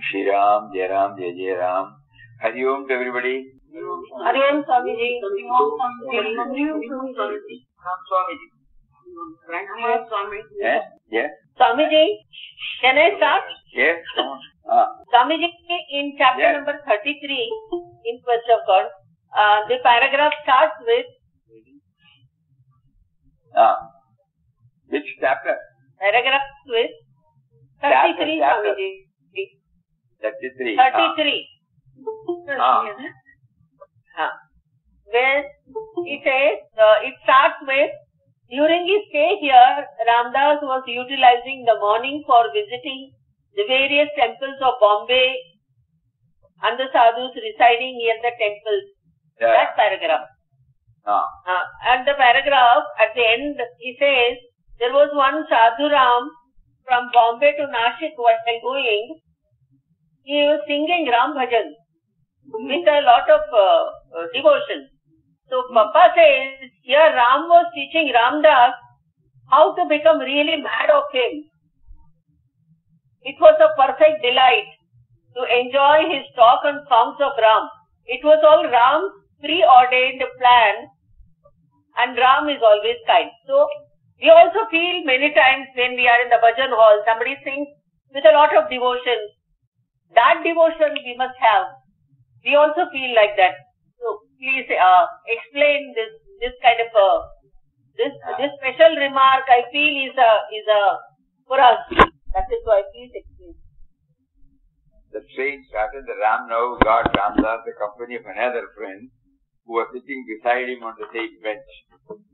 Shri Ram, Jai Ram, Jai Jai Ram. Hari Om to everybody. Hari Om Swamiji. Hari Om Swamiji. Yes, yes. Swamiji, can I start? Yes, come on. Swamiji, in chapter number 33, in Quest of God, the paragraph starts with... Which chapter? Paragraph with 33, Swamiji. 33. 33. Where it says, it starts with, during his stay here, Ramdas was utilizing the morning for visiting the various temples of Bombay and the sadhus residing near the temples. That paragraph. And the paragraph at the end, he says, there was one Sadhuram from Bombay to Nashik while going. He was singing Ram Bhajan with a lot of devotion. So Papa says, here Ram was teaching Ramdas how to become really mad of him. It was a perfect delight to enjoy his talk and songs of Ram. It was all Ram's preordained plan, and Ram is always kind. So we also feel many times when we are in the bhajan hall, somebody sings with a lot of devotion. That devotion we must have. We also feel like that. So please explain this kind of this special remark. I feel is a for us. That is why please explain. The train started. The Ram now got Ramdas, the company of another friend who was sitting beside him on the same bench.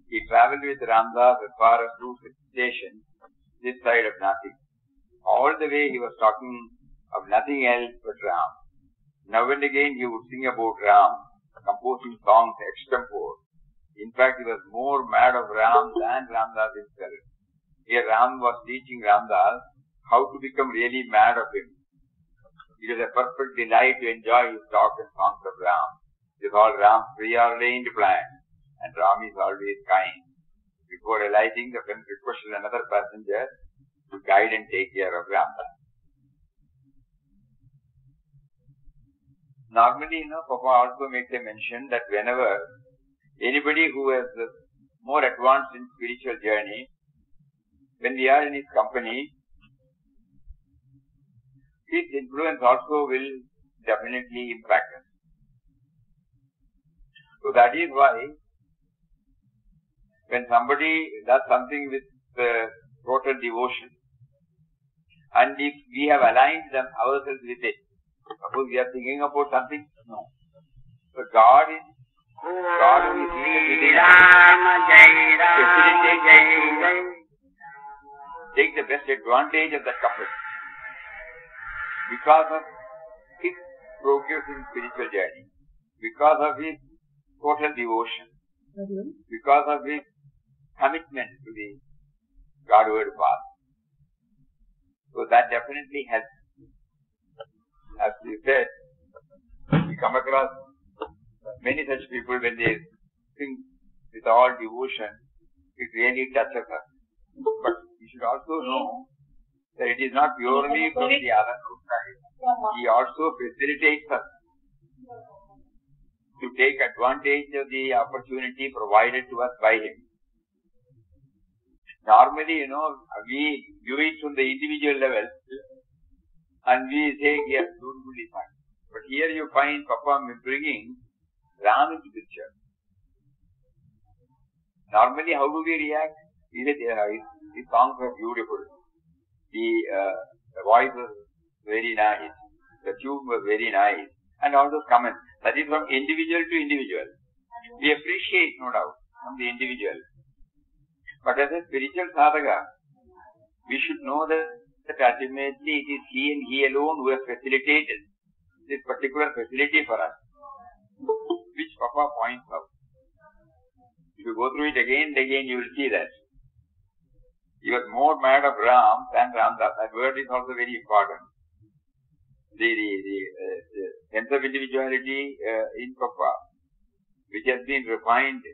He travelled with Ramdas as far as to the station this side of Nashik. All the way he was talking of nothing else but Ram. Now and again he would sing about Ram, composing songs extempore. In fact, he was more mad of Ram than Ramdas himself. Here Ram was teaching Ramdas how to become really mad of him. It was a perfect delight to enjoy his talk and songs of Ram. It is all Ram's preordained plan, and Ram is always kind. Before alighting, the friend requested another passenger to guide and take care of Ramdas. Normally, Papa also makes a mention that whenever anybody who is more advanced in spiritual journey, when we are in his company, his influence also will definitely impact us. So that is why when somebody does something with total devotion, and if we have aligned ourselves with it, suppose we are thinking about something, no. So God who is within take the best advantage of that couple because of his progress in spiritual journey, because of his total devotion, because of his commitment to the Godward path. So that definitely helps. As you said, we come across many such people when they sing with all devotion, it really touches us. But we should also know that it is not purely from the other side. He also facilitates us to take advantage of the opportunity provided to us by him. Normally, we view it from the individual level and we say, yes, beautifully fine. But here you find Papa bringing Ram into the picture. Normally, how do we react? His songs are beautiful. The voice was very nice. The tune was very nice. And all those comments. That is from individual to individual. We appreciate, no doubt, from the individual. But as a spiritual sadhaka, we should know that ultimately it is he and he alone who has facilitated this particular facility for us, which Papa points out. If you go through it again and again, you will see that. He was more mad of Ram than Ramdas. That word is also very important. The sense of individuality in Papa, which has been refined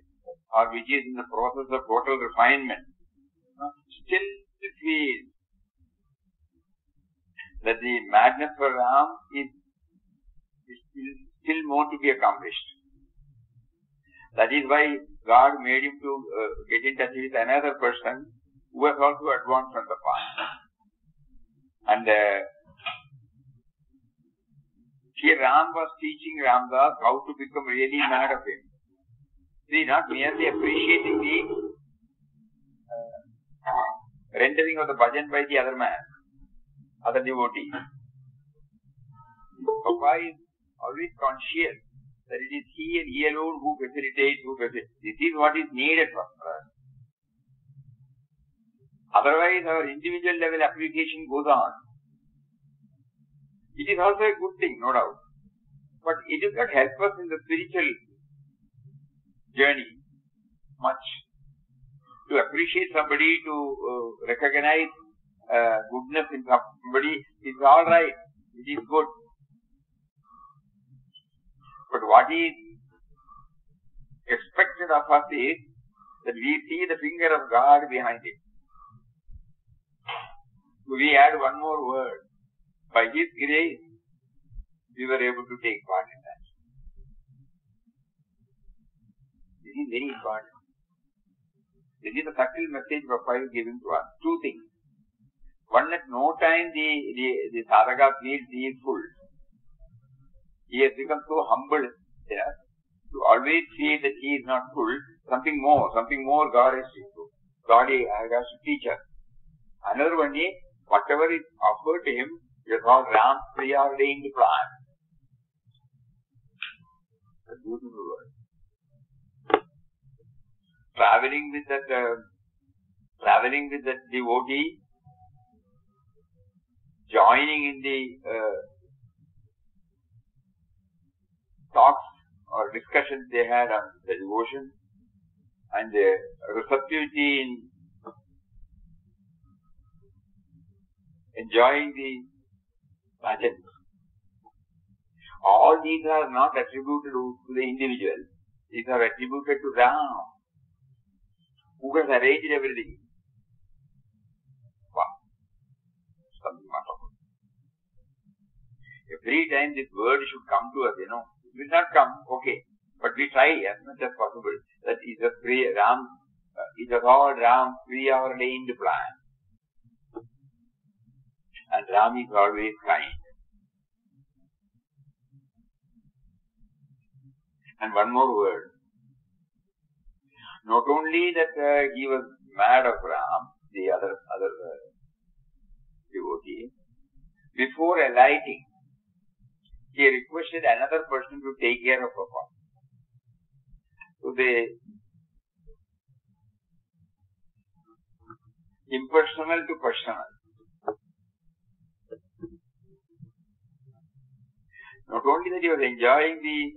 or which is in the process of total refinement, still feels that the madness for Ram is still more to be accomplished. That is why God made him to get in touch with another person who was also advanced from the past. And here Ram was teaching Ramdas how to become really mad of him. See, not merely appreciating the rendering of the bhajan by the other man, other devotee. Papa is always conscious that it is he and he alone who facilitates, This is what is needed for us. Otherwise, our individual level application goes on. It is also a good thing, no doubt. But it does not help us in the spiritual journey much. To appreciate somebody, to recognize goodness in somebody is all right. It is good. But what is expected of us is that we see the finger of God behind it. We add one more word. By His grace, we were able to take part in that. This is very important. This is the subtle message Prabhupada is giving to us. Two things. One, at no time the sadhaka feels he is full. He has become so humble there to always feel that he is not full. Something more God has to do. God has to teach us. Another one is, whatever is offered to him, it is all Ram's preordained plan. A beautiful word. Traveling with that devotee, joining in the talks or discussions they had on the devotion, and the receptivity in enjoying the bhajan. All these are not attributed to the individual. These are attributed to Ram, who has arranged everything. Wow. Something wonderful. Every time this word should come to us, it will not come, okay. But we try as much as possible. That is a Ram, it is all Ram's preordained plan. And Ram is always kind. And one more word. Not only that he was mad of Ram, the other devotee, before alighting, he requested another person to take care of Papa. So the impersonal to personal. Not only that he was enjoying the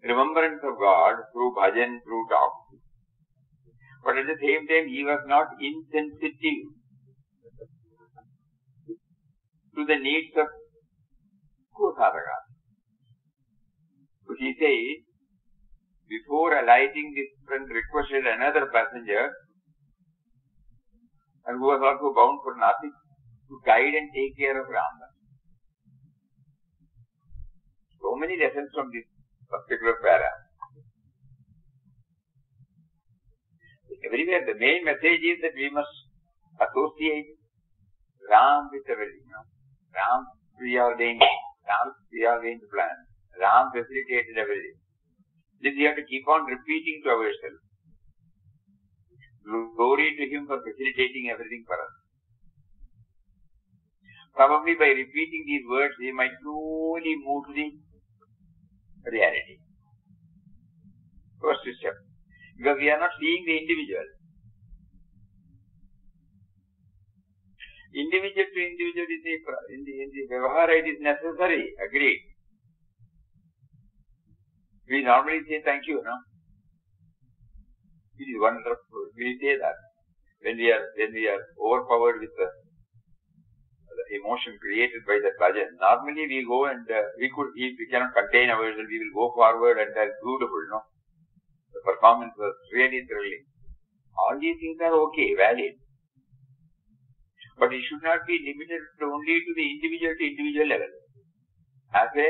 remembrance of God through bhajan, through talk, but at the same time he was not insensitive to the needs of sadhaka. So he says, before alighting, this friend requested another passenger, and who was also bound for nothing, to guide and take care of Rama. So many lessons from this particular para. Everywhere the main message is that we must associate Ram with everything. Ram preordained plan. Ram facilitated everything. This we have to keep on repeating to ourselves. Glory to him for facilitating everything for us. Probably by repeating these words, we might slowly move to the reality. First step. Because we are not seeing the individual. Individual to individual in the Vyavahara, it is necessary, agreed. We normally say thank you, no? It is wonderful. We say that. When we are overpowered with the emotion created by the bhajan, normally we go and if we cannot contain ourselves, we will go forward and that's beautiful, no? The performance was really thrilling. All these things are okay, valid. But it should not be limited only to the individual to individual level. As a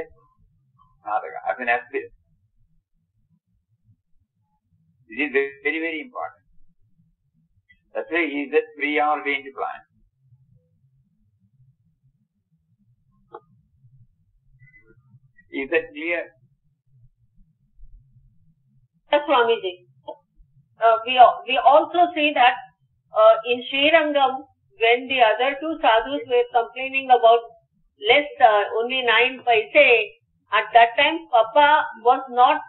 sadhaka, as an aspirant. This is very, very important. That's why he is a preordained plan. Is that clear? Yes, Swamiji. We also see that in Srirangam, when the other two sadhus were complaining about less, only 9 paise, at that time Papa was not,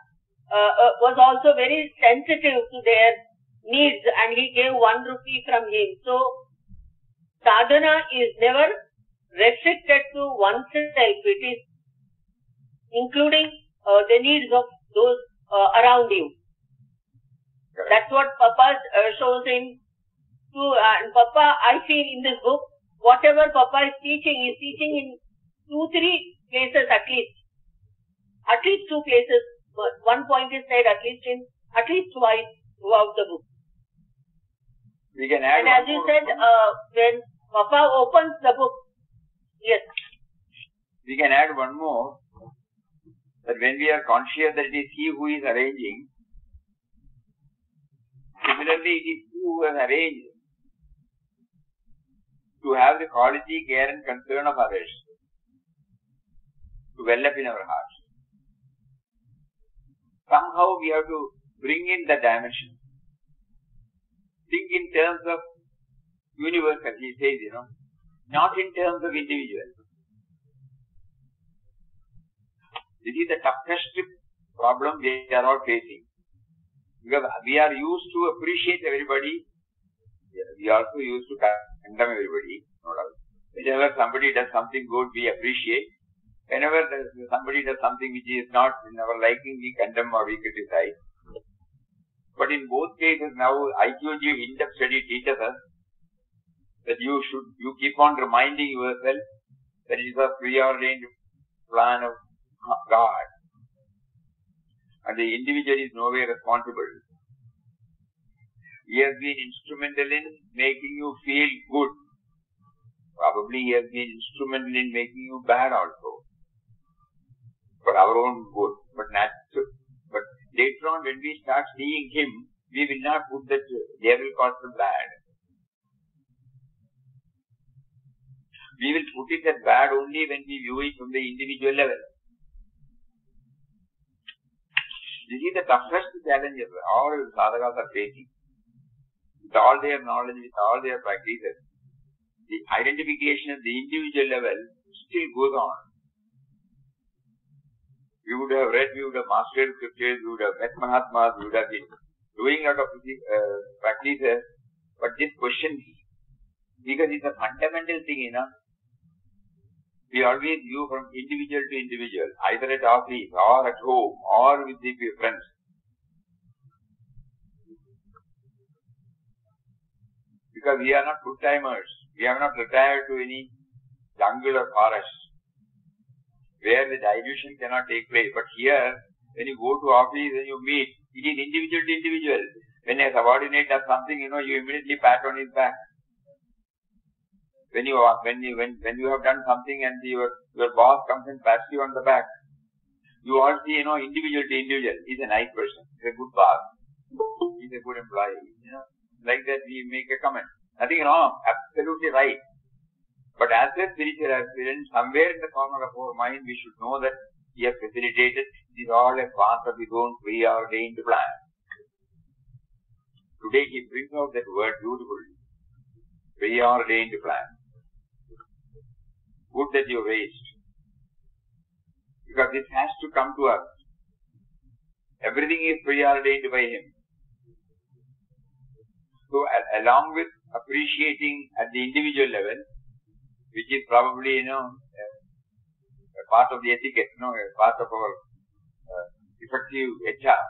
was also very sensitive to their needs, and he gave 1 rupee from him. So, sadhana is never restricted to oneself. It is including the needs of those around you. Correct. That's what Papa shows in and Papa, I feel in this book, whatever Papa is teaching in 2-3 places at least. At least 2 places. One point is said at least twice throughout the book. We can add. And as you said, when Papa opens the book, yes. We can add one more. That when we are conscious that it is he who is arranging, similarly it is he who has arranged to have the quality, care and concern of others to well up in our hearts. Somehow we have to bring in the dimension. Think in terms of universe, as he says, not in terms of individual. This is the toughest problem we are all facing. Because we are used to appreciate everybody. We are also used to condemn everybody. No doubt. Whenever somebody does something good, we appreciate. Whenever somebody does something which is not in our liking, we condemn or we criticize. But in both cases now, IQG in-depth study teaches us that you keep on reminding yourself that it is a preordained plan of God. And the individual is no way responsible. He has been instrumental in making you feel good. Probably he has been instrumental in making you bad also. For our own good. But later on when we start seeing him, we will not put that devil caused the bad. We will put it as bad only when we view it from the individual level. This is the toughest challenge all sadhakas are facing. With all their knowledge, with all their practices, the identification at the individual level still goes on. We would have read, we would have mastered scriptures, we would have met Mahatmas, we would have been doing a lot of practices, but this question, because it's a fundamental thing, we always view from individual to individual, either at office or at home or with the friends. Because we are not full-timers. We have not retired to any jungle or forest where the dilution cannot take place. But here, when you go to office and you meet, it is individual to individual. When a subordinate does something, you immediately pat on his back. When you have done something and your boss comes and pats you on the back, you all see, individual to individual. He's a nice person. He's a good boss. He's a good employee. Like that we make a comment. Nothing wrong. Absolutely right. But as a spiritual aspirant, somewhere in the corner of our mind, we should know that he has facilitated. It is all a part of his own preordained plan. Today he brings out that word beautifully. Preordained plan. Good that you raised. Because this has to come to us. Everything is preordained by him. So along with appreciating at the individual level, which is probably, a part of the etiquette, a part of our effective HR,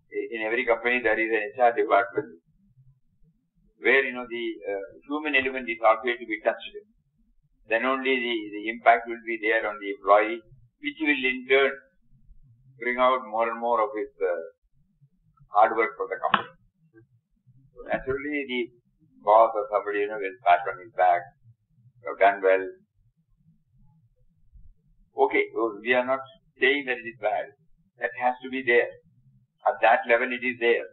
In every company there is an HR department where, the human element is also to be touched. Then only the impact will be there on the employee, which will in turn bring out more and more of his hard work for the company. So naturally, boss or somebody, will pat on his back. You have done well. Okay, we are not saying that it is bad. That has to be there. At that level it is there.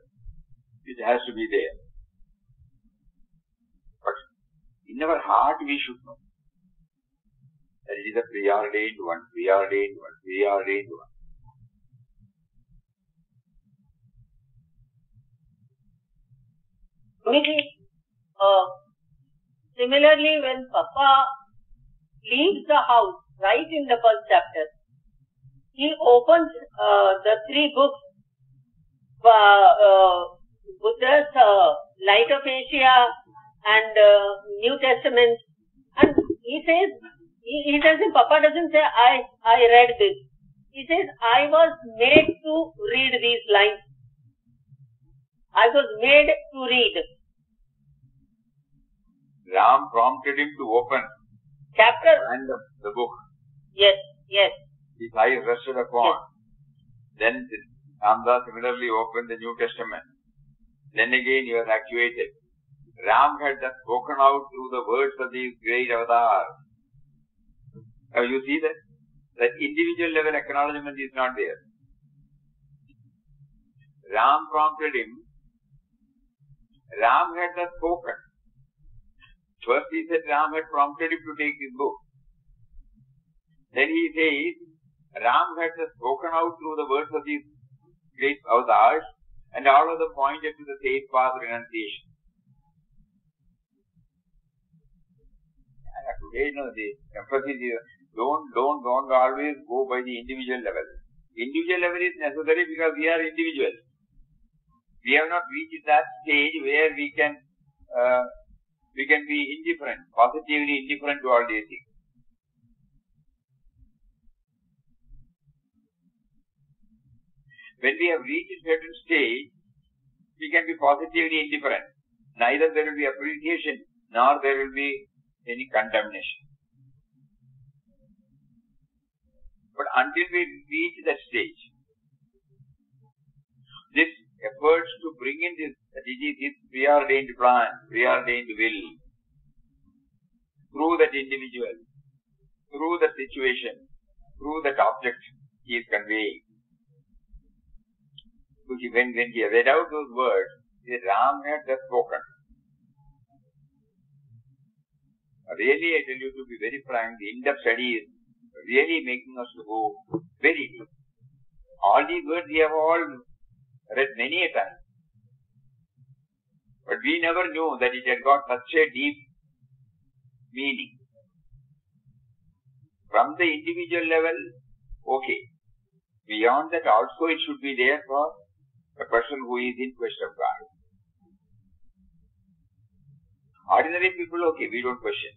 It has to be there. But in our heart we should know that it is a preordained one, preordained one, preordained one. Similarly, when Papa leaves the house, right in the first chapter, he opens the 3 books, Buddha's Light of Asia and New Testament, and he says, Papa doesn't say, I read this. He says, I was made to read these lines. I was made to read. Ram prompted him to open chapter and the book. Yes, yes. His eyes rested upon. Yes. Then Ramdas similarly opened the New Testament. Then again he was actuated. Ram had just spoken out through the words of these great avatars. Now you see that? That individual level acknowledgement is not there. Ram prompted him. Ram had just spoken. First he said Ram had prompted him to take his book. Then he says Ram had just spoken out through the words of these great avatars, and all of them pointed to the safe path of renunciation. Today, the emphasis is don't always go by the individual level. Individual level is necessary because we are individuals. We have not reached that stage where we can be indifferent, positively indifferent to all these things. When we have reached a certain stage, we can be positively indifferent. Neither there will be appreciation, nor there will be any condemnation. But until we reach that stage, this efforts to bring in this, that it is his preordained plan, preordained will, through that individual, through that situation, through that object he is conveying. So when he read out those words, Ram had just spoken. Really, I tell you, to be very frank, the in-depth study is really making us to go very deep. All these words we have all read many a time. But we never knew that it had got such a deep meaning. From the individual level, okay. Beyond that also it should be there for a person who is in quest of God. Ordinary people, okay, we don't question.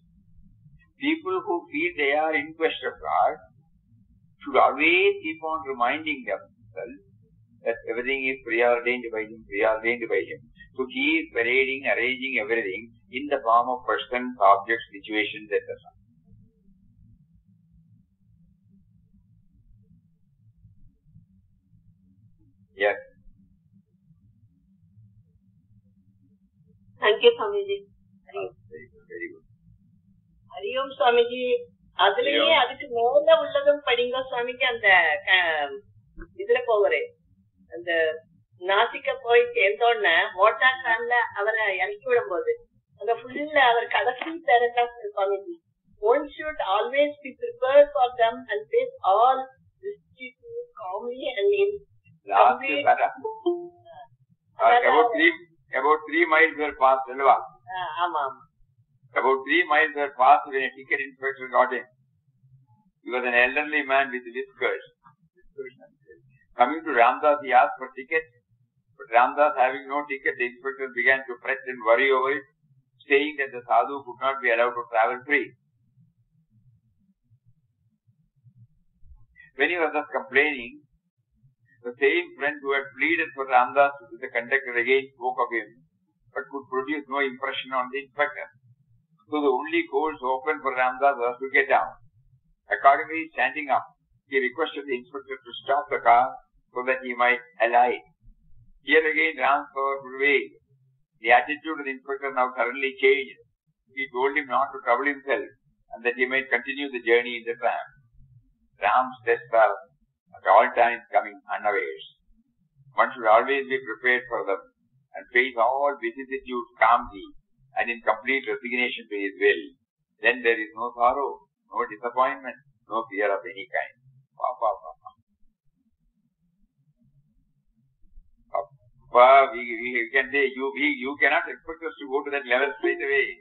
People who feel they are in quest of God should always keep on reminding themselves that everything is preordained by Him, preordained by Him. So He is parading, arranging everything in the form of persons, objects, situations, etc. Yes. Thank you, Swamiji. Very good. Hariyom Swamiji. அதுலயே அதுக்கு மேல உள்ளதும் படிங்க சுவாமிக்கு. அந்த இதுல போவரே அந்த நாசிக்க போய் சேர்ந்தோடனே மோட்டார் வேன்ல அவரை இறக்கி விடும் போது அந்த ஃபுல்ல அவர் கடைசி paragraph Swamiji, one should always be prepared for them and face all vicissitudes calmly and in last about 3 miles were passed, alva? ஆமா. About 3 miles were passed when a ticket inspector got in. He was an elderly man with whiskers. Coming to Ramdas, he asked for ticket. But Ramdas, having no ticket, the inspector began to fret and worry over it, saying that the sadhu could not be allowed to travel free. When he was thus complaining, the same friend who had pleaded for Ramdas with the conductor again spoke of him, but could produce no impression on the inspector. So the only course open for Ramdas was to get down. Accordingly, standing up, he requested the inspector to stop the car so that he might alight. Here again Ram's power prevailed. The attitude of the inspector now suddenly changed. He told him not to trouble himself and that he might continue the journey in the tram. Trams tests are at all times coming unawares. One should always be prepared for them and face all vicissitudes calmly and in complete resignation to his will. Then there is no sorrow, no disappointment, no fear of any kind. We can say, you cannot expect us to go to that level straight away.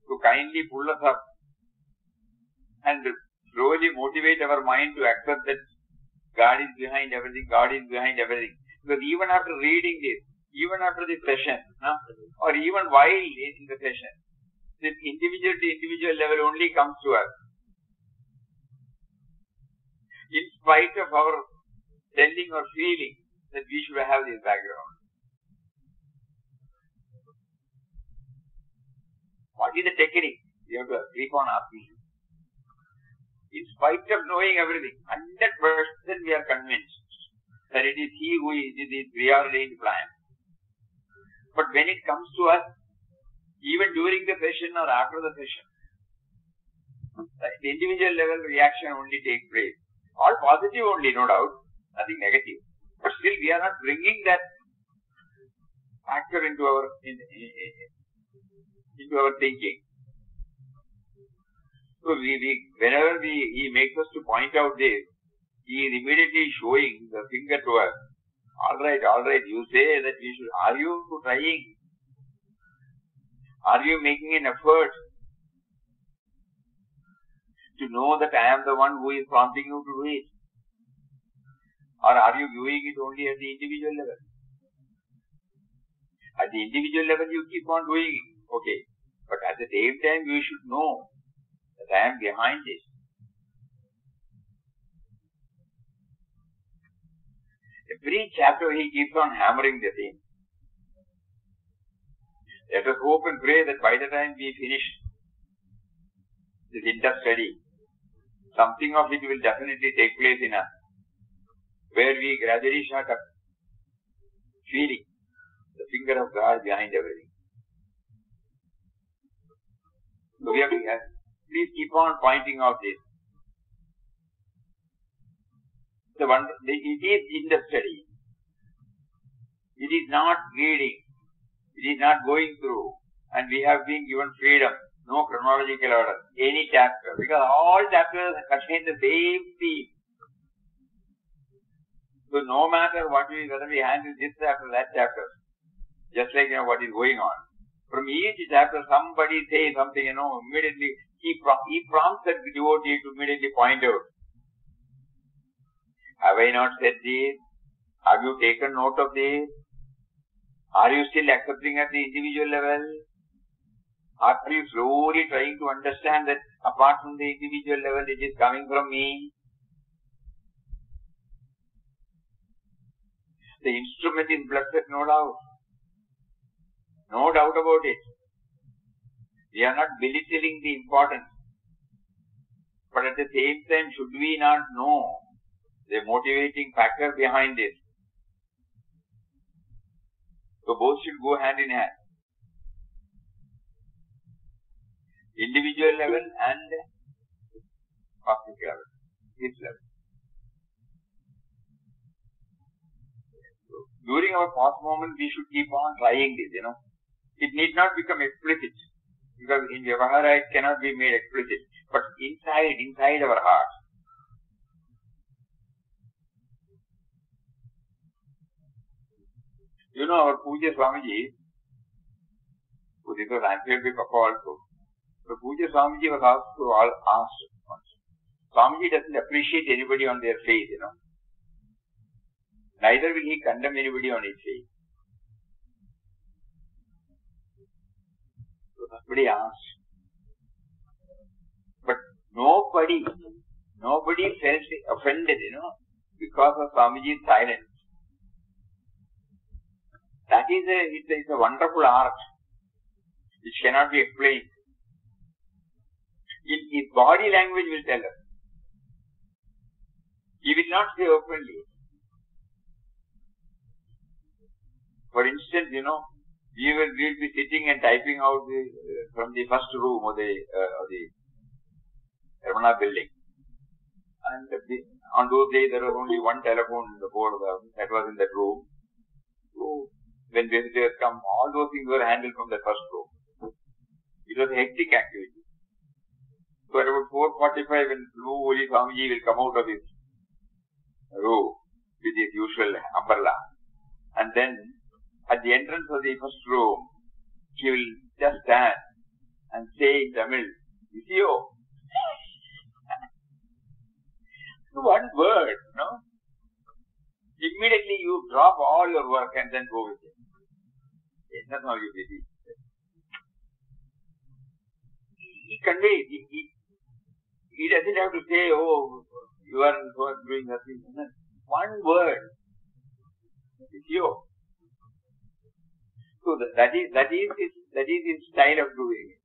To kindly pull us up and slowly motivate our mind to accept that God is behind everything, God is behind everything. Because even after reading this, even after the session, or even while in the session, this individual to individual level only comes to us. In spite of our telling or feeling that we should have this background. What is the technique? We have to keep on asking. In spite of knowing everything, 100% we are convinced that it is He who is this preordained plan. But when it comes to us, even during the session or after the session, the individual level reaction only takes place. All positive only, no doubt, nothing negative. But still we are not bringing that factor into our thinking. So whenever he makes us to point out this, he is immediately showing the finger to us. All right, you say that we should. Are you trying? Are you making an effort to know that I am the one who is prompting you to do it? Or are you viewing it only at the individual level? At the individual level you keep on doing it. Okay. But at the same time you should know that I am behind this. Every chapter he keeps on hammering the thing. Let us hope and pray that by the time we finish this inter study, something of it will definitely take place in us, where we gradually start up feeling the finger of God behind everything. So we have to please keep on pointing out this. It is in the study. It is not reading. It is not going through. And we have been given freedom. No chronological order. Any chapter. Because all chapters contain the same theme. So no matter whether we handle this chapter, that chapter, just like what is going on. From each chapter, somebody says something, immediately he prompts that devotee to immediately point out. Have I not said this? Have you taken note of this? Are you still accepting at the individual level? Are you slowly trying to understand that apart from the individual level, it is coming from me? The instrument is blessed, no doubt. No doubt about it. We are not belittling the importance. But at the same time, should we not know the motivating factor behind it? So both should go hand in hand. Individual level and cosmic level. His level. During our past moment, we should keep on trying this, It need not become explicit. Because in Vyavahara, it cannot be made explicit. But inside our heart. Our Pujya Swamiji, who this was answered by Papa also. So Pujya Swamiji was asked once. Swamiji doesn't appreciate anybody on their face, Neither will he condemn anybody on his face. So somebody asked. But nobody felt offended, because of Swamiji's silence. That is it's a wonderful art which cannot be explained. His body language will tell us. He will not say openly. For instance, we will be sitting and typing out from the first room of the Ramana building. And on those days, there was only one telephone in the board that was in that room. So, when visitors come, all those things were handled from the first room. It was a hectic activity. So, at about 4:45, when Pujya Swami will come out of his room with his usual umbrella, and then at the entrance of the first room, he will just stand and say in Tamil, "Visio." One word, Immediately you drop all your work and then go with it. That's how you busy. He conveys. He doesn't have to say, "Oh, you are doing nothing." One word. Visio. So that is his style of doing it.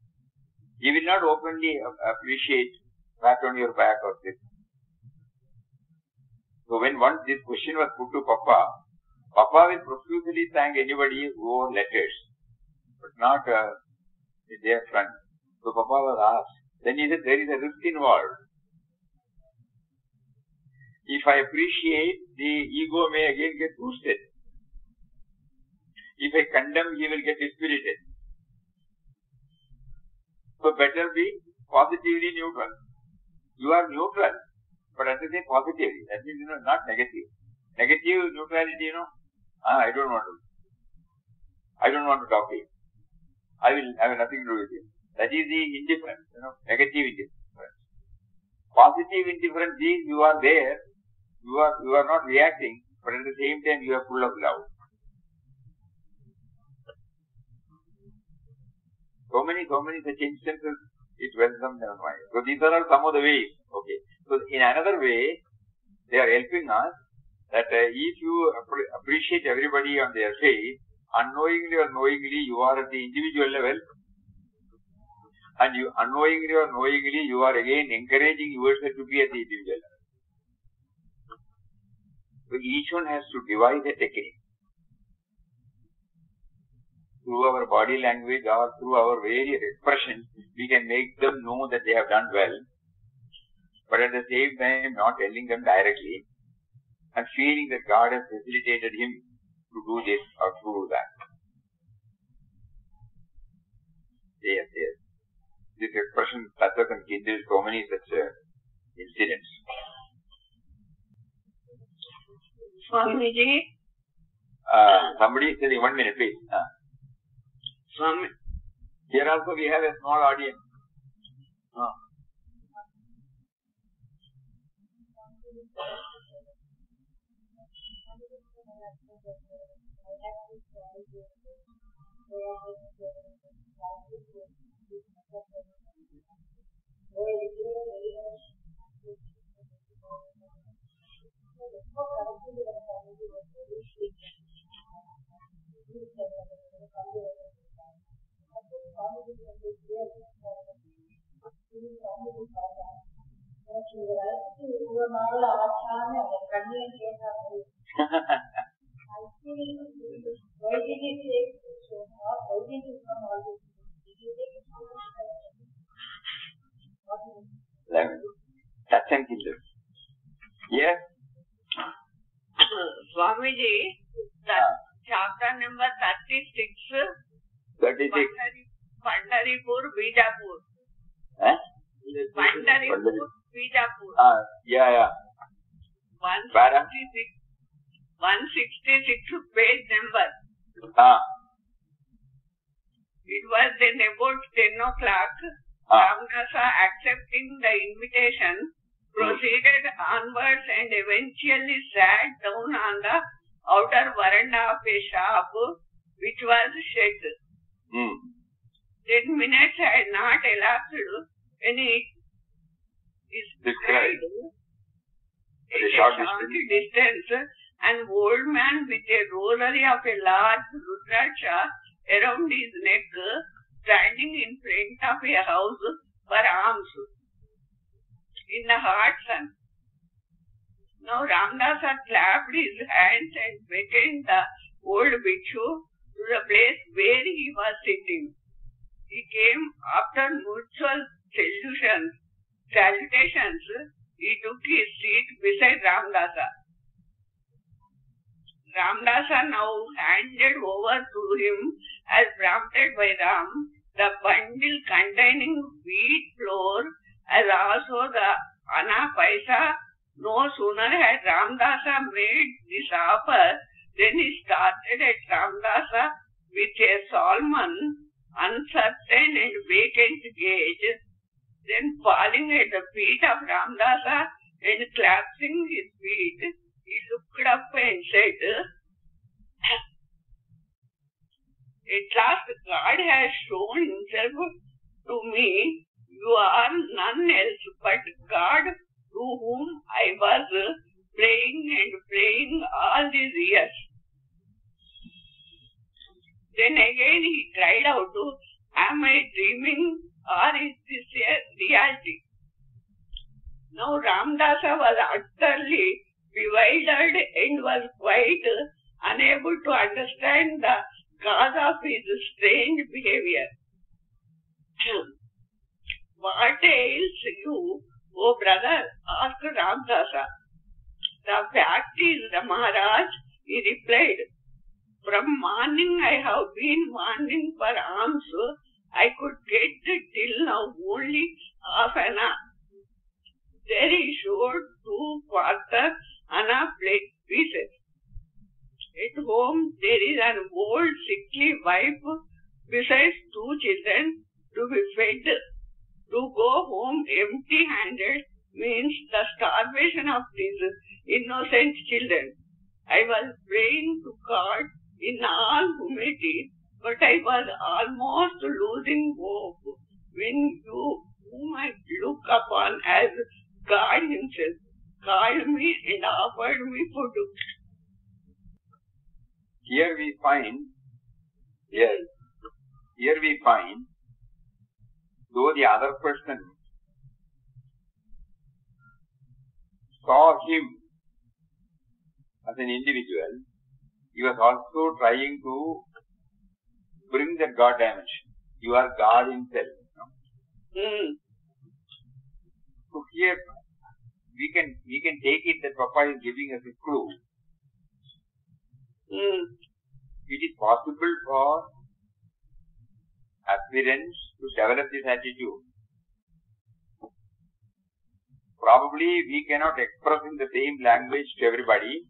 He will not openly appreciate pat on your back or this. So when once this question was put to Papa will profusely thank anybody who wrote letters, but not their friend. So Papa was asked. Then he said, there is a risk involved. If I appreciate, the ego may again get boosted. If I condemn, he will get dispirited. So better be positively neutral. You are neutral, but at the same positively. That means, not negative. Negative neutrality, I don't want to talk to you. I will have nothing to do with you. That is the indifference, negative indifference. Positive indifference is you are there, you are not reacting, but at the same time you are full of love. So many such instances, it welcomes their mind. So these are all some of the ways. Okay. So in another way, they are helping us that if you appreciate everybody on their face, unknowingly or knowingly, you are at the individual level, and you unknowingly or knowingly, you are again encouraging yourself to be at the individual level. So each one has to devise a technique. Through our body language or through our various expressions, we can make them know that they have done well, but at the same time not telling them directly and feeling that God has facilitated him to do this or to do that. Yes. This expression touches and kindles so many such incidents. Swamiji? Somebody is saying, 1 minute please. Swami. Here also we have a small audience. Satsang killers. Yes. Swamiji, chapter number 36. 36. Pandharipur, Bijapur. Pandharipur, Bijapur. Yeah. 166 page number. It was then about 10 o'clock. Ramdasa, accepting the invitation, proceeded onwards and eventually sat down on the outer veranda of a shop which was shed. 10 minutes had not elapsed when it is described a short distance, an old man with a rosary of a large rudraksha around his neck, standing in front of a house for alms in the hot sun. Now Ramdasa clapped his hands and beckoned the old bhikshu to the place where he was sitting. He came after mutual salutations. He took his seat beside Ramdasa. Ramdasa now handed over to him, as prompted by Ram, the bundle containing wheat flour, as also the Anna Paisa. No sooner had Ramdasa made this offer than he started at Ramdasa with a solemn, uncertain and vacant gaze. Then falling at the feet of Ramdasa and clasping his feet, he looked up and said, "At last God has shown himself to me. You are none else but God, to whom I was praying all these years." Then again he cried out, "Am I dreaming, or is this a reality?" Now Ramdasa was utterly bewildered and was quite unable to understand the cause of his strange behavior. "What ails you, O brother?" asked Ramdasa. "The fact is, Maharaj," he replied, "from morning I have been wanting for alms. I could get till now only half an hour." There he showed 2/4 anna plate pieces. At home there is an old sickly wife besides 2 children to be fed. To go home empty-handed means the starvation of these innocent children. I was praying to God in all humility, but I was almost losing hope when you, whom I look upon as God himself, called me and offered me food. Here we find, though the other person saw him as an individual, he was also trying to bring that God dimension. You are God himself. No? So here we can take it that Papa is giving us a clue. It is possible for aspirants to develop this attitude. Probably we cannot express in the same language to everybody,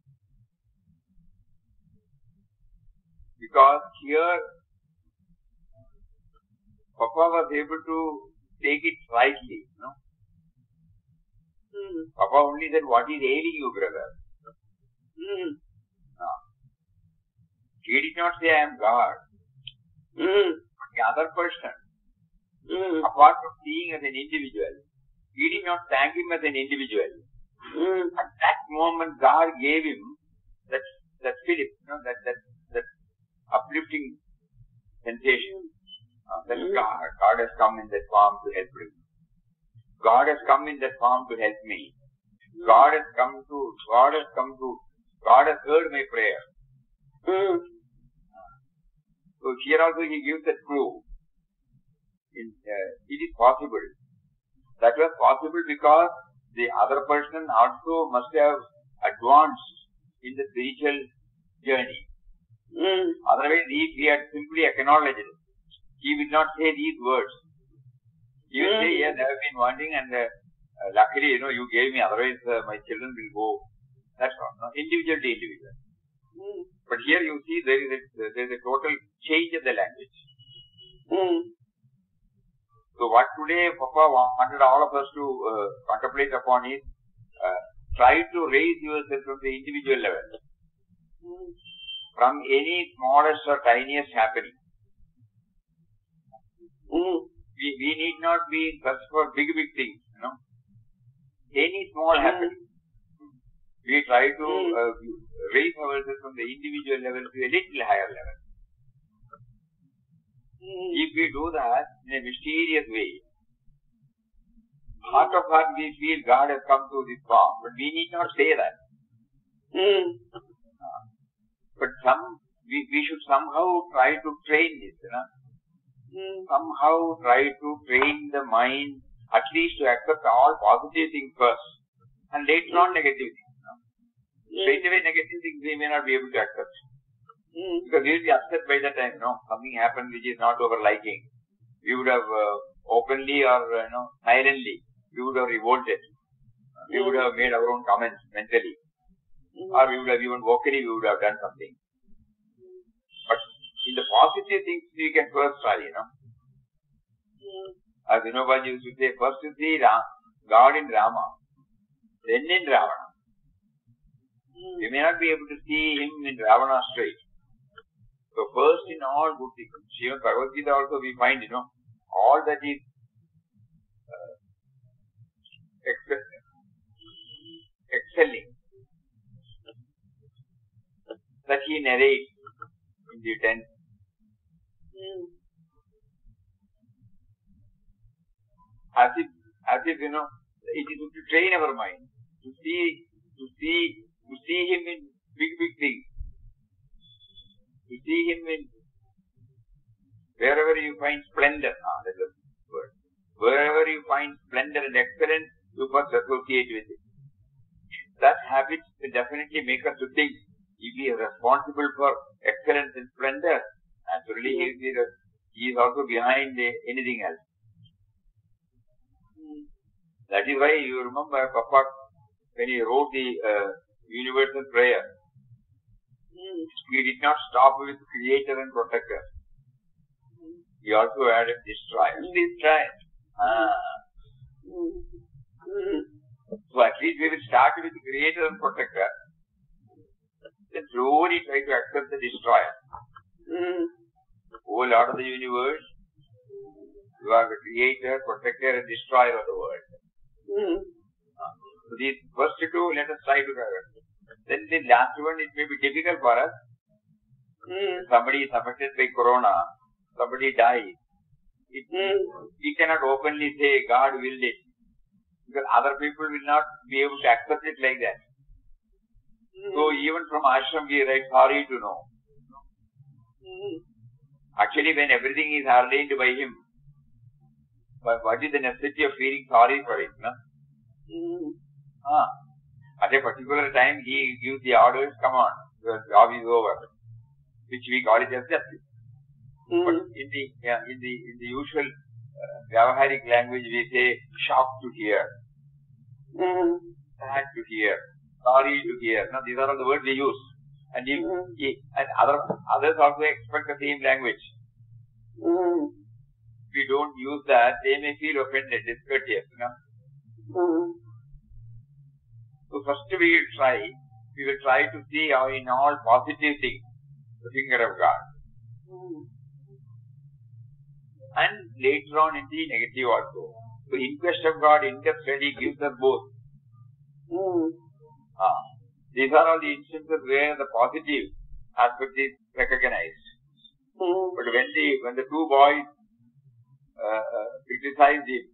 because here Papa was able to take it slightly. No? Papa only said, "What is ailing you, brother?" No. He did not say, "I am God." But the other person, apart from seeing as an individual, he did not thank him as an individual. At that moment, God gave him that feeling, that uplifting sensation. That God has come in that form to help him. God has come in that form to help me. God has heard my prayer. So here also he gives that clue. It is possible. That was possible because the other person also must have advanced in the spiritual journey. Otherwise, if he had simply acknowledged it, he will not say these words. He will say, "Yes, I have been wanting, and luckily, you gave me. Otherwise, my children will go." That's all. No? Individual to individual. But here you see there is a total change of the language. So what today Papa wanted all of us to contemplate upon is try to raise yourself from the individual level, from any smallest or tiniest happening. We need not be search for big things. Any small happening. We try to raise ourselves from the individual level to a little higher level. If we do that in a mysterious way, heart of heart we feel God has come through this form, but we need not say that. But we should somehow try to train this, somehow try to train the mind at least to accept all positive things first and later on negative things. Straight away negative things we may not be able to accept. Because we will be upset by the time, something happened which is not our liking. We would have openly or silently, we would have revolted. We would have made our own comments mentally. Or we would have even vocally, we would have done something. But in the positive things, we can first try, As Vinobaji used to say, first you see God in Rama, then in Ravana. You may not be able to see him in Ravana straight. So first in all good things. Even Bhagavad Gita also we find, all that is excelling, that he narrates in the 10th. As if, it is to train our mind, to see him in big things. To see him in wherever you find splendor. That's the word. Wherever you find splendor and excellence, you must associate with it. That habit will definitely make us to think if he is responsible for excellence and splendor, naturally he is also behind anything else. That is why you remember Papa when he wrote the universal prayer. He did not stop with creator and protector. He also added destroyer. So at least we will start with creator and protector. Then slowly try to accept the destroyer. Oh Lord of the universe, you are the creator, protector and destroyer of the world. So these first two, let us try together. Then the last one, it may be difficult for us. Somebody is affected by corona, somebody dies. We cannot openly say God willed it, because other people will not be able to accept it like that. So even from ashram we write sorry to know. Actually when everything is ordained by him, but what is the necessity of feeling sorry for it? At a particular time, he gives the orders, come on, your job is over, which we call it as justice. But in the usual Vyavaharic language, we say shocked to hear, sad to hear, sorry to hear. Now, these are all the words we use. And others also expect the same language. If we don't use that, they may feel offended, discourteous. So first we will try to see how in all positive things, the finger of God. And later on in the negative also. So inquest of God, in-depth study gives us both. These are all the instances where the positive aspect is recognized. But when the two boys criticized him,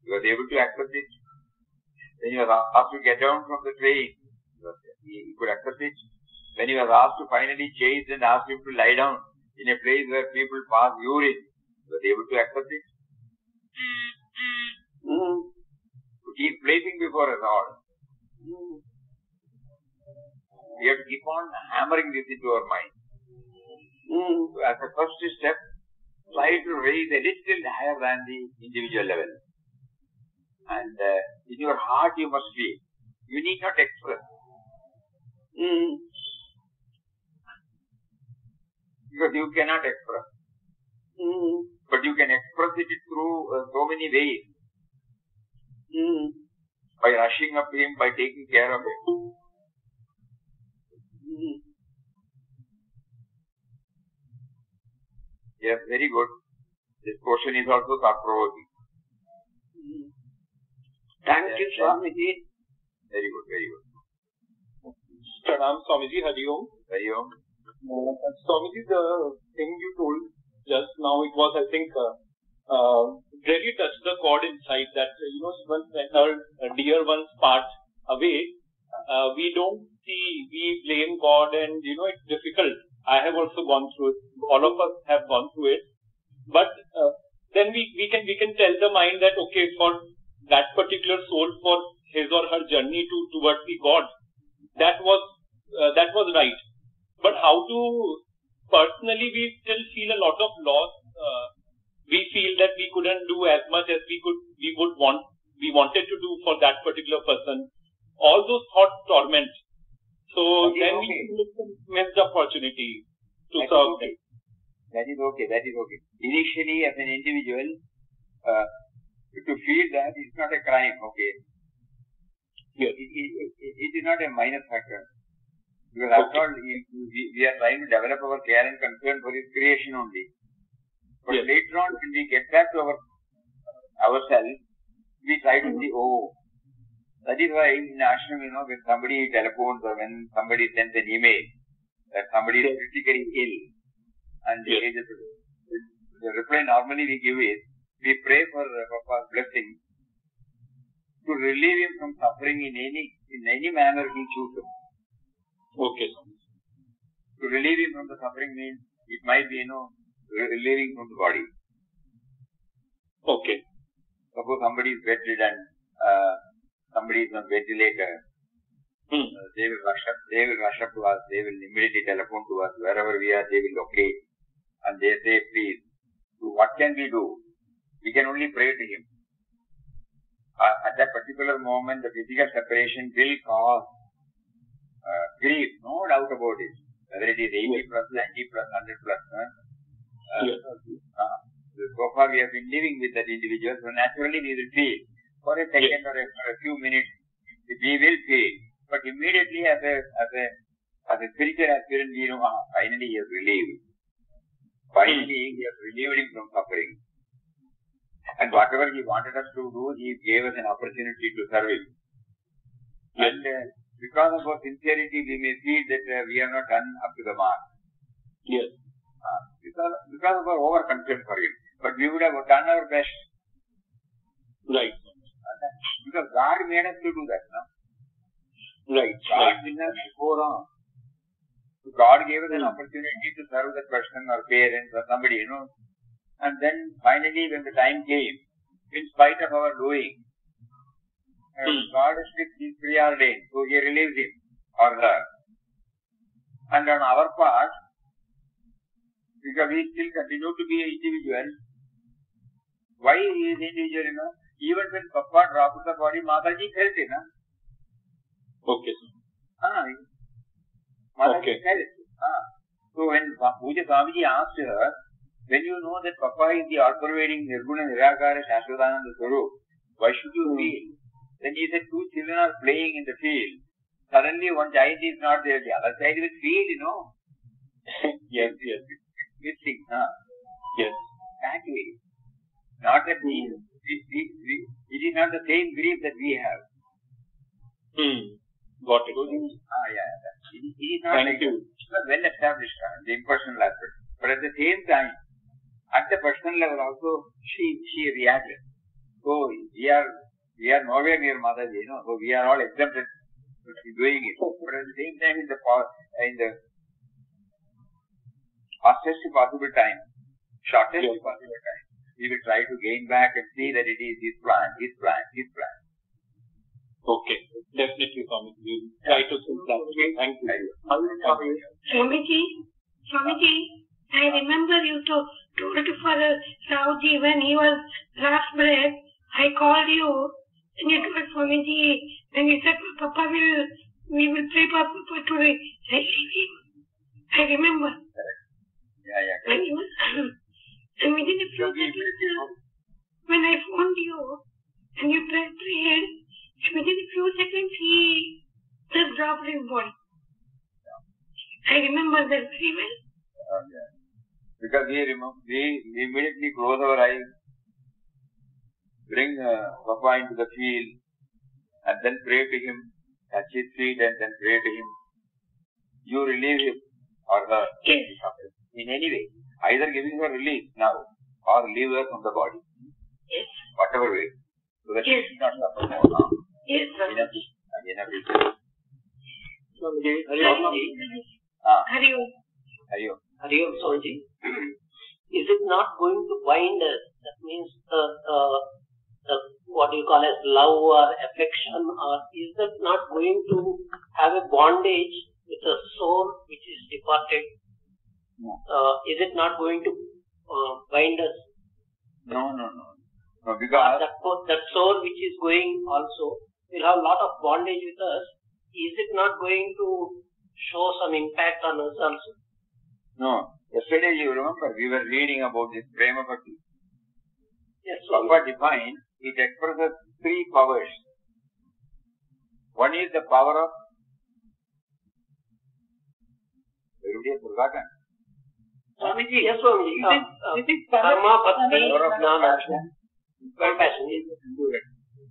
he was able to accept it. When he was asked to get down from the train, he could accept it. When he was asked to finally chase and asked him to lie down in a place where people pass urine, he was able to accept it. So he is placing before us all. We have to keep on hammering this into our mind. So as a first step, try to raise a little higher than the individual level. And in your heart you must feel. You need not express. Because you cannot express. But you can express it through so many ways. By rushing up to him, by taking care of him. Yes, very good. This question is also thought-provoking. Thank you, Swamiji. Very good, very good. Pranam, Swamiji, Hari Om. Hari Om. Swamiji, the thing you told just now, it was, I think, really touched the chord inside that, even when our dear ones part away, we don't see, we blame God and, it's difficult I have also gone through it. All of us have gone through it. But then we can tell the mind that, okay, for that particular soul, for his or her journey towards the God, that was right. But how to personally we still feel a lot of loss. We feel that we couldn't do as much as we wanted to do for that particular person. All those thoughts torment. So then we miss the opportunity to serve them. That is okay. Initially, as an individual, to feel that it's not a crime, okay? Yes. It is not a minor factor. Because after all, we are trying to develop our care and concern for His creation only. But later on, when we get back to ourselves, we try to see, that is why in ashram, when somebody telephones or when somebody sends an email that somebody is critically ill, and the reply normally we give is, we pray for Papa's blessing to relieve him from suffering in any manner he chooses. Okay. To relieve him from the suffering means it might be, relieving from the body. Okay. Suppose somebody is bedridden, somebody is on ventilator. They will rush up to us. They will immediately telephone to us. Wherever we are, they will locate. And they say, please, what can we do? We can only pray to him. At that particular moment, the physical separation will cause grief, no doubt about it. Whether it is 80 plus, 90 plus, 100 plus. So far we have been living with that individual, so naturally we will feel. For a second or a few minutes, we will feel. But immediately as a spiritual aspirant, we know, finally he has relieved. Finally he has relieved him from suffering. And whatever he wanted us to do, he gave us an opportunity to serve him. And because of our sincerity, we may feel that we have not done up to the mark. Yes. Because of our over-concern for him. But we would have done our best. Right. Because God made us to do that, no? Right. God did not go wrong. So God gave us an opportunity to serve that person or parents or somebody, And then finally when the time came, in spite of our doing, God has fixed his preordained, so he relieves him or her. And on our part, because we still continue to be an individual, why he is individual, even when Papa drops the body, Mataji felt it, Okay, sir. Mataji felt it. So when Pujya Swami asked her, when you know that Papa is the all-pervading Nirguna Nirakara Shashvatananda Swarup, why should you feel? Then he said, two children are playing in the field. Suddenly one child is not there, the other child will feel, Yes. Missing, Yes. Exactly. Not that it is not the same grief that we have. Got it. It is not Thank you. well established, the impersonal aspect. But at the same time, at the personal level also, she reacted. So we are nowhere near Mataji, so we are all exempted from doing it. But at the same time, in the fastest possible time, shortest possible time, we will try to gain back and see that it is his plan. Okay. Definitely, Swami. We try to think that. Thank you. Swamiji, I remember you told for Rauji when he was last breath, I called you and you told Swamiji, and you said, we will pray for Papa to relieve him. I remember. Yeah. And within a few seconds, when I phoned you and you prayed, within a few seconds he just dropped his body. I remember that very well. Because we immediately close our eyes, bring Papa into the field, and then pray to him, touch his feet and then pray to him. You relieve him or her in any way, either giving her relief now or relieve her from the body. Yes. Whatever way. So that she should not suffer more now. Yes, sir. Enough is Hari Om. Hariom. Hariom Swamiji. Is it not going to bind us? That means the what you call as love or affection, or is that not going to have a bondage with a soul which is departed? No. Is it not going to bind us? No, because that soul which is going also will have a lot of bondage with us. Is it not going to show some impact on us also? no. Yesterday, you remember, we were reading about this Prema Bhakti. Yes. Papa defined, it expresses three powers. One is the power of everybody has forgotten. Swamiji, Yes, Swamiji. This is Karma, bhakti, Power of jnana, compassion. compassion.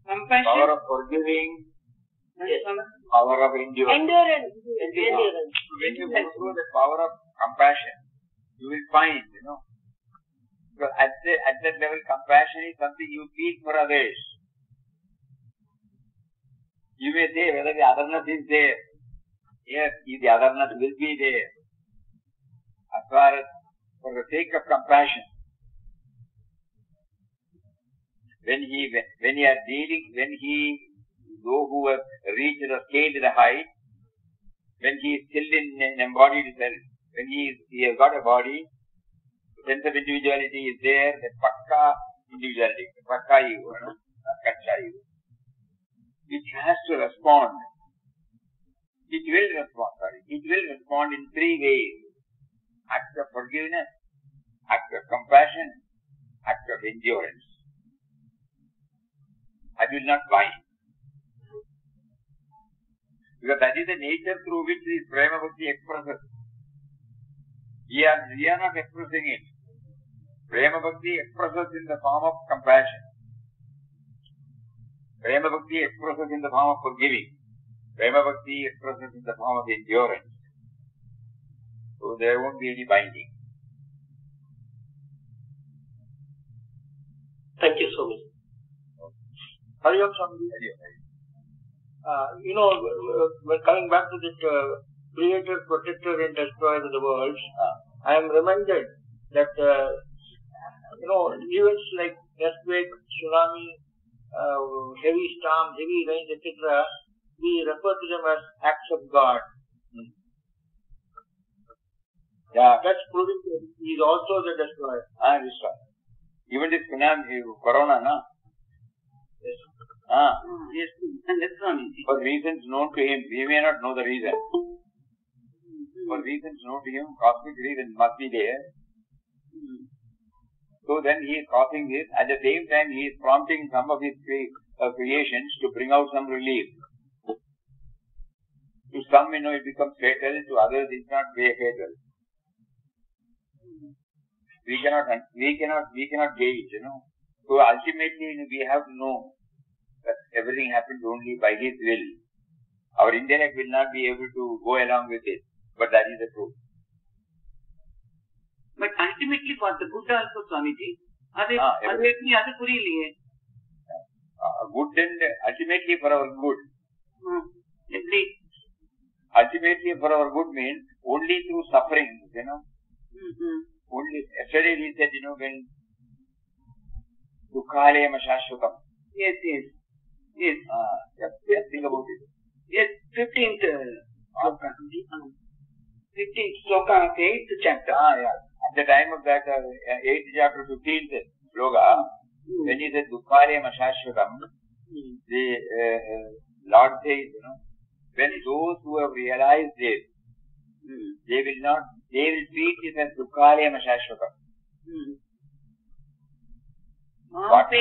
compassion. Power of forgiving. Yes. Power of endurance. Endurance. When you go through the power of compassion, you will find, because at that level, compassion is something you feel for others. You may say whether the otherness is there. Yes, the otherness will be there. As far as for the sake of compassion. Those who have reached or scaled the height, when he is still in an embodied self, when he has got a body, sense of individuality is there, the pakka individuality, the pakka ego, kacha ego. It has to respond. It will respond in three ways. Act of forgiveness, act of compassion, act of endurance. I will not bind. Because that is the nature through which this Prema Bhakti expresses. We are not expressing it. Prema Bhakti expresses in the form of compassion. Prema Bhakti expresses in the form of forgiving. Prema Bhakti expresses in the form of endurance. So there won't be any binding. Thank you so much. Hariom Swamiji. When coming back to this creator, protector and destroyer of the world, I am reminded that, events like earthquake, tsunami, heavy storm, heavy rain, etc., we refer to them as acts of God. Yeah. That's proving that he is also the destroyer. Destroyer. Even this tsunami, corona, no? Yes. Yes, and that's Swamiji. For reasons known to him, we may not know the reason. For reasons known to him, cosmic reason must be there. So then he is causing this. At the same time, he is prompting some of his creations to bring out some relief. To some, it becomes fatal. To others, it's not very fatal. We cannot gauge, So ultimately, we have to know that everything happens only by his will. Our intellect will not be able to go along with it. But that is the truth. But ultimately for the good also, Swamiji. Good and ultimately for our good. Agreed. Ultimately for our good means only through suffering, Only, yesterday we said, when Dukhalema Shashvatam. Yes. Just think about it. Yes, 15th sloka. 15th sloka of 8th chapter. Yeah. At the time of that 8th chapter, 15th sloka, when he said Dukhalema Shashvatam, the Lord says, when those who have realized this, they will treat it as Dukhalema Shashvatam. But we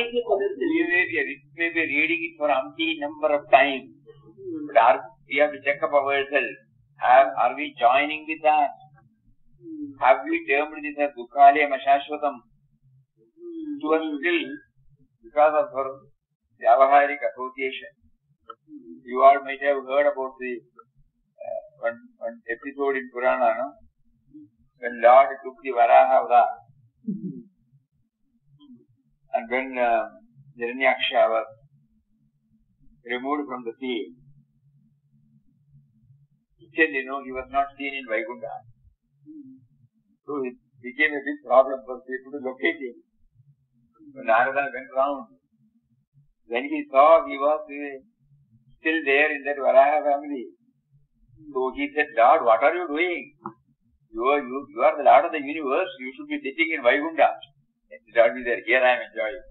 may be reading it for umpteen number of times. But we have to check up ourselves. Are we joining with that? Have we termed this as Dukhalema Shashvatam? To us still, because of our Vyavaharik association. You all might have heard about the one episode in Purana, no? When Lord took the Varaha Avtar. And when Hiranyaksha was removed from the sea, still, he was not seen in Vaikuntha. So it became a big problem for people to locate him. So Narada went round. When he saw he was still there in that Varaha family, so he said, Lord, what are you doing? You are the Lord of the universe. You should be sitting in Vaikuntha. And the Lord is there. Here I am enjoying.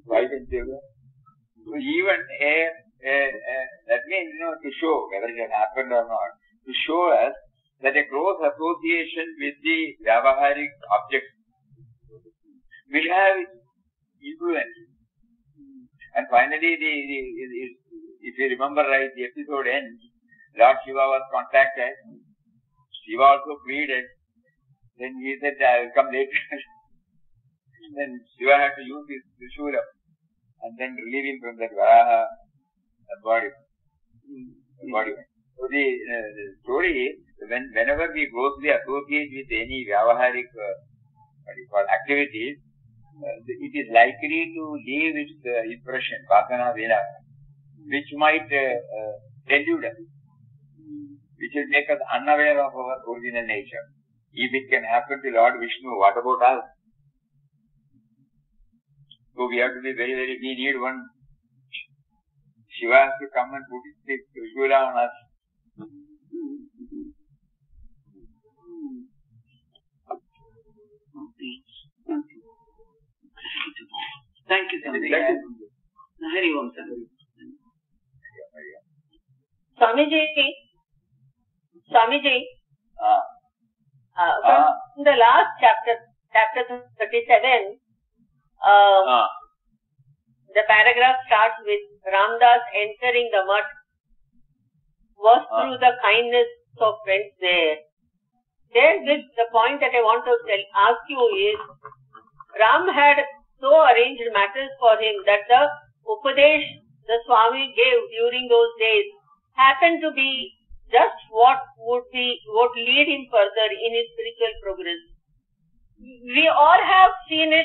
Why didn't you? So even that means, to show whether it has happened or not, to show us that a close association with the Vyavaharic object will have influence. And finally, if you remember right, the episode ends, Lord Shiva was contacted. Shiva also pleaded. Then he said, I will come later. Then Shiva had to use his Trishula and then relieve him from that Varaha body. So the story is, whenever we closely associate with any Vyavaharic activities, it is likely to leave its impression, Vasana Vena, which might delude us, which will make us unaware of our original nature. If it can happen to Lord Vishnu, what about us? So we have to be very, very, we need one. Shiva has to come and put his Trishula on us. Thank you, Hari Om, sir. Swamiji, from the last chapter 37, the paragraph starts with Ramdas entering the mud was through the kindness of friends there. The point that I want to ask you is, Ram had so arranged matters for him that the Upadesh the Swami gave during those days happened to be just what would lead him further in his spiritual progress. We all have seeing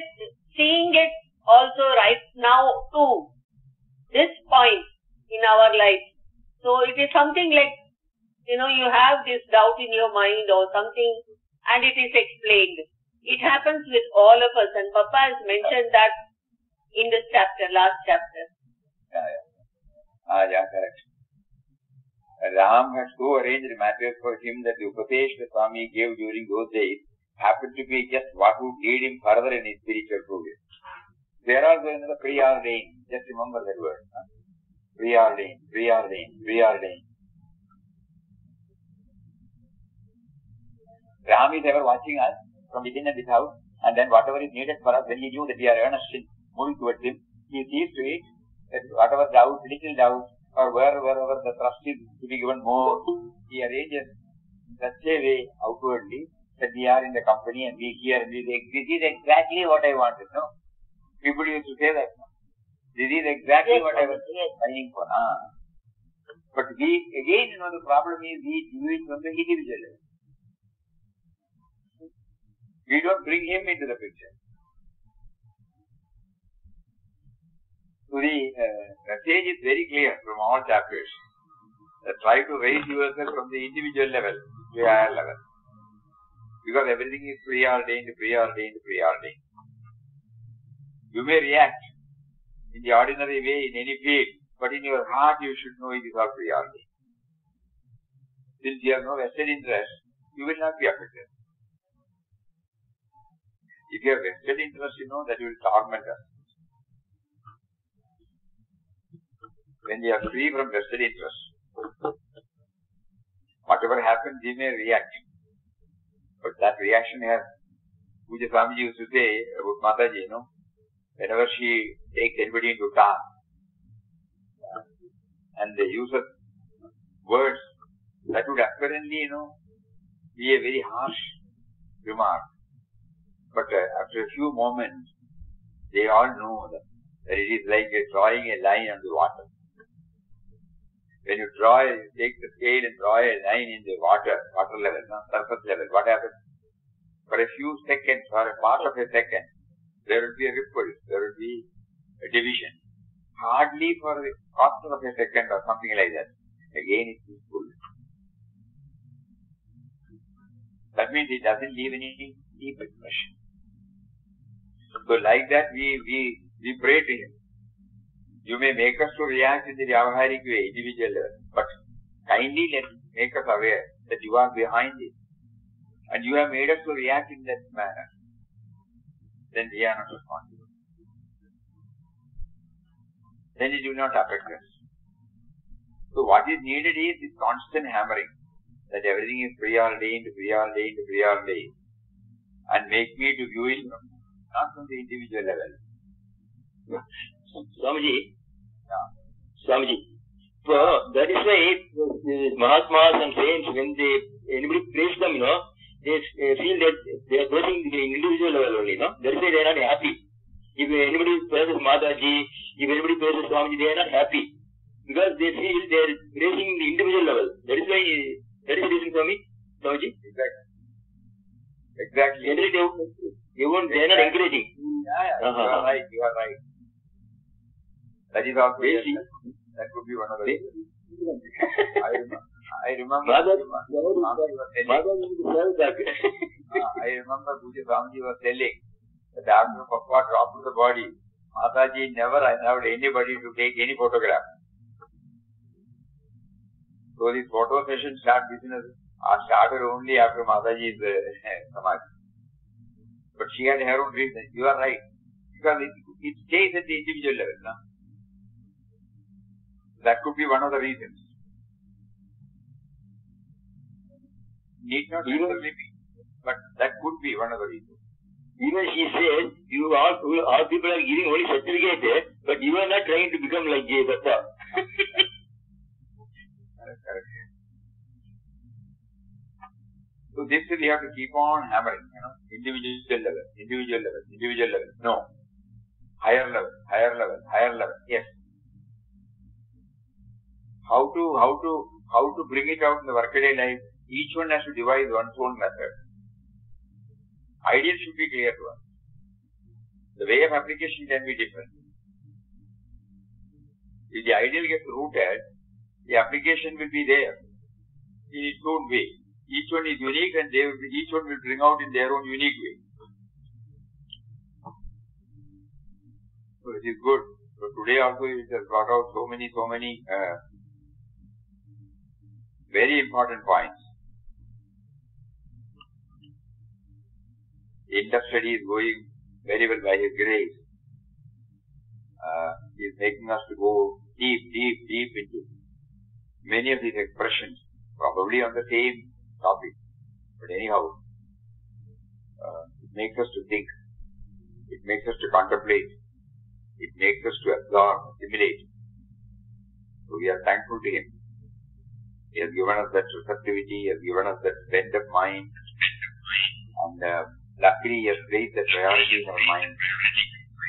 it also right now too, this point in our life. So it is something like, you have this doubt in your mind or something and it is explained. It happens with all of us, and Papa has mentioned that in this last chapter. Yeah, correct. Ram had so arranged matters for him that the Upadesh the Swami gave during those days happened to be just what would lead him further in his spiritual progress. There are another preordained. Just remember that word. Preordained. Ram is ever watching us from within and without, and then whatever is needed for us, when he knew that we are earnest in moving towards him, he sees to it that whatever doubt, little doubt, or wherever the trust is to be given more, he arranges such a way outwardly that we are in the company and we hear and we say, this is exactly what I wanted. No? People used to say that. This is exactly what I was fighting for. But we, again, the problem is we do it from the individual level. We don't bring him into the picture. So the message is very clear from all chapters. Try to raise yourself from the individual level to a higher level. Because everything is preordained. You may react in the ordinary way in any field, but in your heart you should know it is all preordained. Since you have no vested interest, you will not be affected. If you have vested interest, that will torment us. When we are free from vested interest, whatever happens, we may react. But that reaction has, Pujya Swami used to say about Mataji, whenever she takes anybody into task, and they use words that would apparently, be a very harsh remark. But after a few moments, they all know that it is like drawing a line on the water. When you take the scale and draw a line in the water level, surface level, what happens? For a few seconds, or a part of a second, there will be a ripple, there will be a division. Hardly for a quarter of a second or something like that. Again it is full. That means it doesn't leave any deep impression. So like that we pray to him. You may make us to react in the vyavaharic way, individual level, but kindly make us aware that you are behind it. And you have made us to react in that manner. Then we are not responsible. Then it will not affect us. So what is needed is this constant hammering, that everything is preordained, and make me to view it not from the individual level. Swamiji. Yeah. Swamiji. So that is why Mahatmas and saints, when anybody praise them, they feel that they are praising the individual level only, That is why they are not happy. If anybody praises Mataji, if anybody praises Swamiji, they are not happy. Because they feel they are praising the individual level. That is why, that is the reason for me, Swamiji. Exactly. Generally, they are not encouraging. Yeah. You are right. That is also, that could be one of the reasons. I remember Pujya Swami was telling that after Papa dropped the body, Mataji never allowed anybody to take any photograph. So these photo sessions started only after Mataji's samadhi. But she had her own reason. You are right. Because it stays at the individual level. That could be one of the reasons. Need not necessarily be, but that could be one of the reasons. Even she said, you all people are giving only certificate, but you are not trying to become like J. Bappa. Correct. So this we have to keep on hammering, individual level. No. Higher level. Yes. How to bring it out in the workaday life? Each one has to devise one's own method. Ideal should be clear to us. The way of application can be different. If the ideal gets rooted, the application will be there in its own way. Each one is unique and each one will bring out in their own unique way. So it is good. So today also it has brought out so many very important points. The study is going very well by His grace. He is making us to go deep into many of these expressions, probably on the same topic. But anyhow, it makes us to think. It makes us to contemplate. It makes us to absorb, assimilate. So we are thankful to Him. He has given us that receptivity, He has given us that strength of mind, and luckily He has placed that priority in our mind.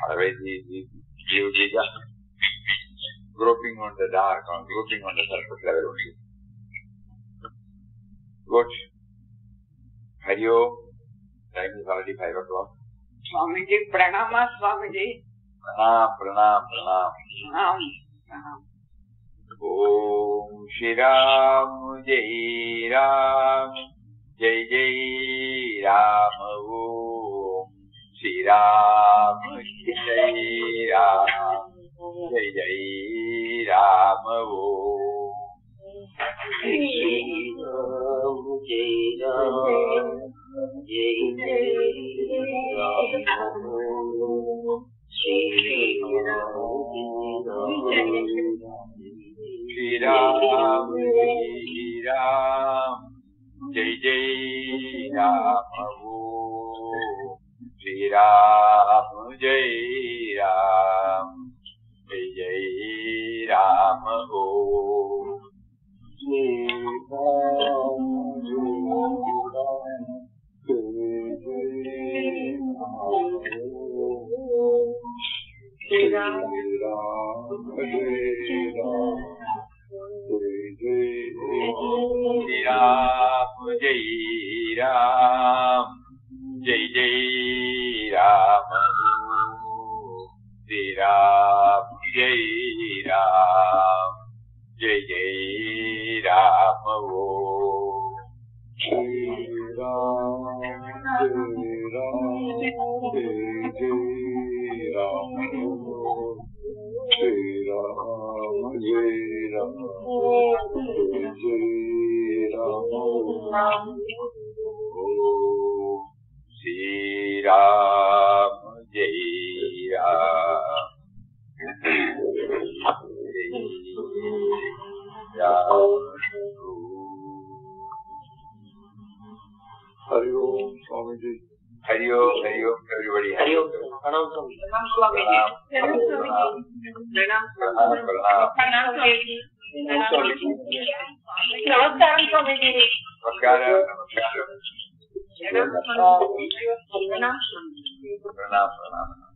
Otherwise we would be just groping on the dark, or groping on the surface level only. Good. Hari Om. Time is already 5 o'clock. Swamiji, pranama Swamiji. Pranam. Om Shri Ram Jai Ram Jai Jai Ram Om Shri Ram Jai Ram Jai Jai Ram Om Shri Ram Jai Ram Jai Jai Ram Om Shri Ram Shri Ram Jai Ram Jai Jai Ram Om Shri Ram Jai Ram Jai Jai Ram Om Shri Ram Jai Ram Shri Ram Jai Ram Jai Jai Ram Shri Ram Jai Ram Jai Jai Ram Shri Hari Om, Swamiji. Hari Om, everybody. Hari Om. Pranam Swami. Namaskaram Swamiji. Namaskaram. Pranam.